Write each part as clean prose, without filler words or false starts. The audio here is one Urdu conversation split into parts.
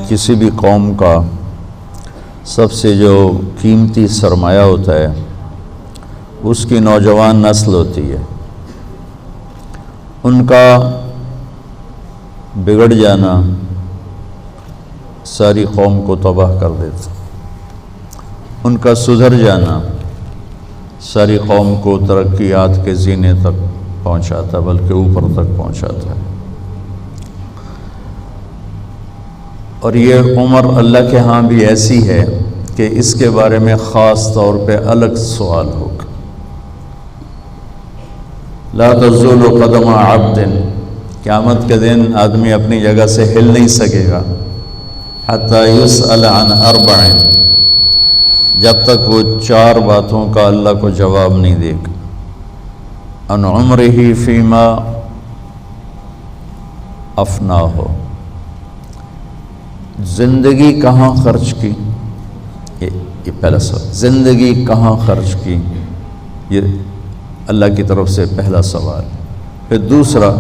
کسی بھی قوم کا سب سے جو قیمتی سرمایہ ہوتا ہے اس کی نوجوان نسل ہوتی ہے. ان کا بگڑ جانا ساری قوم کو تباہ کر دیتا، ان کا سدھر جانا ساری قوم کو ترقیات کے زینے تک پہنچاتا، بلکہ اوپر تک پہنچاتا ہے. اور یہ عمر اللہ کے ہاں بھی ایسی ہے کہ اس کے بارے میں خاص طور پہ الگ سوال ہوگا. لا تزول قدم عبد، قیامت کے دن آدمی اپنی جگہ سے ہل نہیں سکے گا، حتی یسأل عن اربع، جب تک وہ 4 باتوں کا اللہ کو جواب نہیں دے گا. عن عمرہ فیما افناہ، زندگی کہاں خرچ کی، یہ پہلا سوال. زندگی کہاں خرچ کی، یہ اللہ کی طرف سے پہلا سوال. پھر دوسرا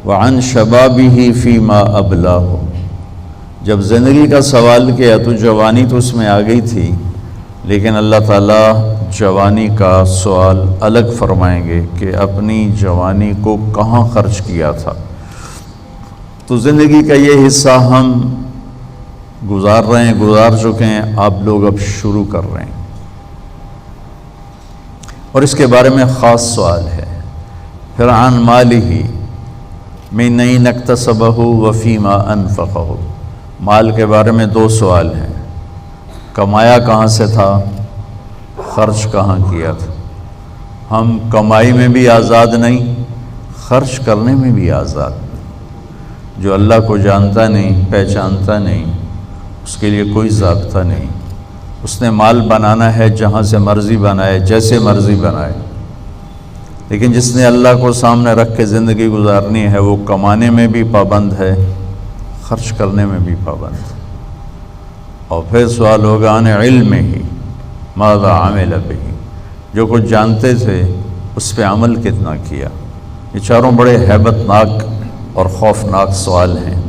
وعن شبابہ فیما ابلاہ، جب زندگی کا سوال کیا تو جوانی تو اس میں آ گئی تھی، لیکن اللہ تعالیٰ جوانی کا سوال الگ فرمائیں گے کہ اپنی جوانی کو کہاں خرچ کیا تھا. تو زندگی کا یہ حصہ ہم گزار رہے ہیں، گزار چکے ہیں، آپ لوگ اب شروع کر رہے ہیں، اور اس کے بارے میں خاص سوال ہے. پھر عن مالہ من أين اکتسبہ وفیما انفقہ، مال کے بارے میں 2 سوال ہیں. کمایا کہاں سے تھا، خرچ کہاں کیا تھا. ہم کمائی میں بھی آزاد نہیں، خرچ کرنے میں بھی آزاد. جو اللہ کو جانتا نہیں، پہچانتا نہیں، اس کے لیے کوئی ضابطہ نہیں. اس نے مال بنانا ہے جہاں سے مرضی بنائے، جیسے مرضی بنائے. لیکن جس نے اللہ کو سامنے رکھ کے زندگی گزارنی ہے، وہ کمانے میں بھی پابند ہے، خرچ کرنے میں بھی پابند ہے. اور پھر سوال ہوگا عن علمہ ماذا عمل بہ، جو کچھ جانتے تھے اس پہ عمل کتنا کیا. یہ چاروں بڑے ہیبت ناک اور خوفناک سوال ہیں.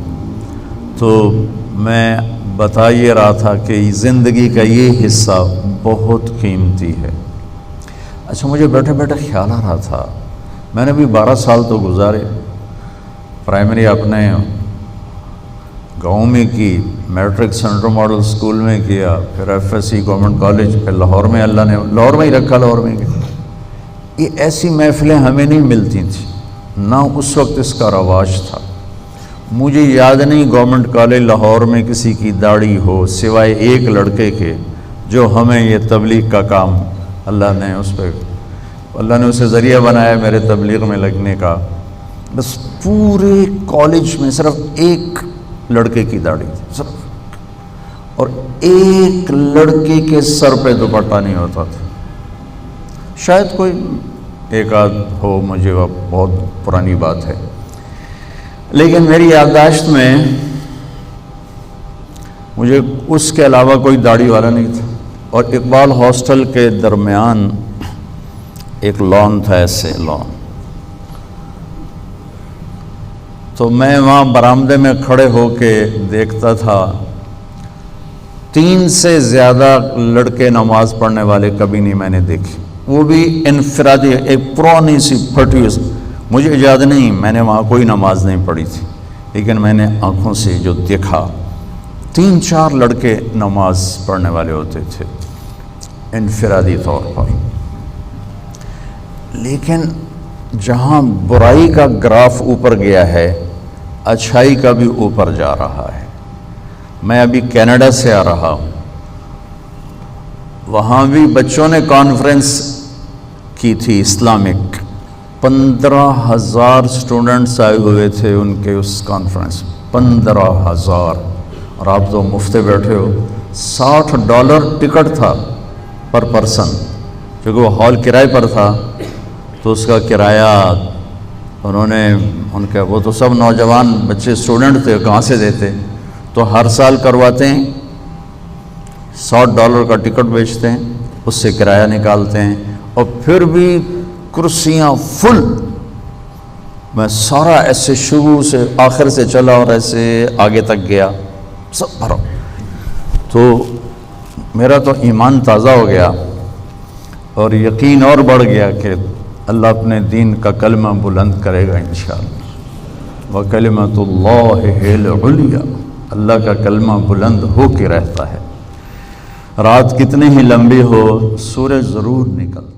تو میں بتا یہ رہا تھا کہ زندگی کا یہ حصہ بہت قیمتی ہے. اچھا، مجھے بیٹھے بیٹھے خیال آ رہا تھا، میں نے بھی 12 سال تو گزارے. پرائمری اپنے گاؤں میں کی، میٹرک سینٹرل ماڈل اسکول میں کیا، پھر FSC گورنمنٹ کالج، پھر لاہور میں اللہ نے لاہور میں ہی رکھا، لاہور میں گیا. یہ ایسی محفلیں ہمیں نہیں ملتی تھیں، نہ اس وقت اس کا رواج تھا. مجھے یاد نہیں گورنمنٹ کالج لاہور میں کسی کی داڑھی ہو، سوائے ایک لڑکے کے جو ہمیں یہ تبلیغ کا کام اللہ نے اسے ذریعہ بنایا میرے تبلیغ میں لگنے کا. بس پورے کالج میں صرف ایک لڑکے کی داڑھی تھی صرف، اور ایک لڑکے کے سر پہ دوپٹہ نہیں ہوتا تھا. شاید کوئی ایک آدھ ہو، مجھے بہت پرانی بات ہے، لیکن میری یادداشت میں مجھے اس کے علاوہ کوئی داڑھی والا نہیں تھا. اور اقبال ہاسٹل کے درمیان ایک لان تھا، ایسے لان. تو میں وہاں برآمدے میں کھڑے ہو کے دیکھتا تھا، 3 سے زیادہ لڑکے نماز پڑھنے والے کبھی نہیں میں نے دیکھے، وہ بھی انفرادی. ایک پرانی سی پھٹی، مجھے یاد نہیں میں نے وہاں کوئی نماز نہیں پڑھی تھی، لیکن میں نے آنکھوں سے جو دیکھا 3-4 لڑکے نماز پڑھنے والے ہوتے تھے انفرادی طور پر. لیکن جہاں برائی کا گراف اوپر گیا ہے، اچھائی کا بھی اوپر جا رہا ہے. میں ابھی کینیڈا سے آ رہا ہوں، وہاں بھی بچوں نے کانفرنس کی تھی اسلامک. 15,000 اسٹوڈنٹس آئے ہوئے تھے ان کے اس کانفرنس، 15,000. اور آپ تو مفتے بیٹھے ہو. $60 ٹکٹ تھا پر پرسن، کیونکہ وہ ہال کرائے پر تھا. تو اس کا کرایہ انہوں نے وہ تو سب نوجوان بچے اسٹوڈنٹ تھے، کہاں سے دیتے. تو ہر سال کرواتے ہیں، $60 کا ٹکٹ بیچتے ہیں، اس سے کرایہ نکالتے ہیں. اور پھر بھی کرسیاں فل. میں سارا ایسے شروع سے آخر سے چلا اور ایسے آگے تک گیا. سب بھرو۔ تو میرا تو ایمان تازہ ہو گیا اور یقین اور بڑھ گیا کہ اللہ اپنے دین کا کلمہ بلند کرے گا انشاءاللہ۔ وَكَلِمَةُ اللَّهِ هِيَ الْعُلْيَا، اللہ کا کلمہ بلند ہو کے رہتا ہے۔ رات کتنی ہی لمبی ہو، سورج ضرور نکلتا ہے۔